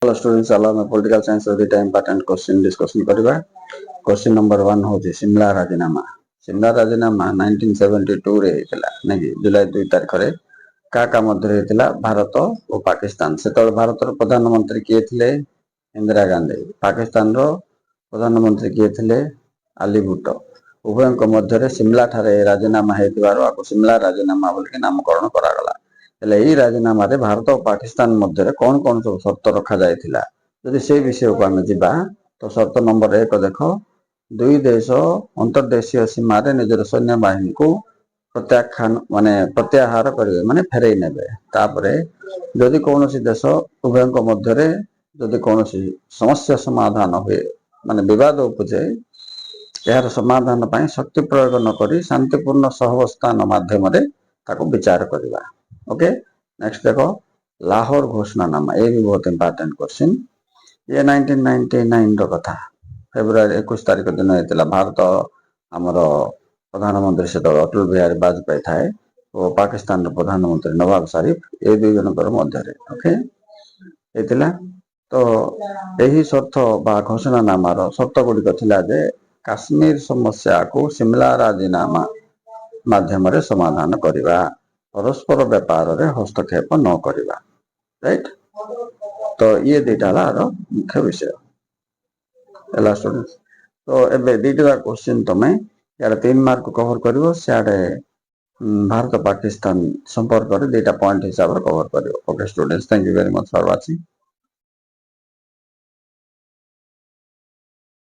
Hello students चलो मैं political science दुईटा इंपोर्टेंट क्वेश्चन डिस्कशन करबा। क्वेश्चन नंबर 1 होची सिमला राजीनामा। सिमला राजीनामा 1972 रे हेतला नेकी जुलाई 2 तारिख रे का मध्य हेतला भारत और पाकिस्तान। सेतल भारत रो प्रधानमंत्री के थिले इंदिरा गांधी, पाकिस्तान रो प्रधानमंत्री के थिले अली भुट्टो। उभयक मध्य रे सिमला ठारे राजीनामा हेतिबारो आको सिमला राजीनामा बोल के नामकरण करा गला। राजीनामा रे भारत और पाकिस्तान मध्य कौन कौन सब शर्त रखा जाइथिला यदि से विषय को आमे जिबा तो शर्त नंबर 1 देखो दुई देश अंतर्देशीय सीमा रे निजर सैन्य बाहिनी को प्रत्याख्यान माने प्रत्याहार करिवे माने फेरई नेबे। तापरे यदि कौनसी देश उभयक मध्य रे यदि कौनसी समस्या समाधान हुए माने विवाद उपजे यार समाधान पई शक्ति प्रयोग न करी शांतिपूर्ण सहवस्थान माध्यम रे ताको विचार करबा। ओके नेक्स्ट देखो लाहौर घोषणानामा ये भी बहुत इंपोर्टेंट क्वेश्चन। ये 1999 रो कथा फेब्रुआरी 21 तारिख दिन हेतला। भारत हमर प्रधानमंत्री से अटल बिहारी वाजपेयी थाए और पाकिस्तान रो प्रधानमंत्री नवाब शरीफ ये दुई जनकर मध्य रे ओके हेतला। तो यही शर्त बा घोषणानामा रो शर्त गुडी थिला जे काश्मीर समस्या को सिमला राजीनामा माध्यम रे समाधान करिबा, परस्पर व्यापार रे हस्तक्षेप न करिबा। राइट तो ये दुईटा मुख्य विषय एला स्टूडेंट्स। तो एबे दुईटा क्वेश्चन तमे यार 3 मार्क कवर करिवो सियाडे भारत पाकिस्तान संपर्क रे दुईटा पॉइंट हिसाब रे कवर करिवो। Okay students thank you very much for watching.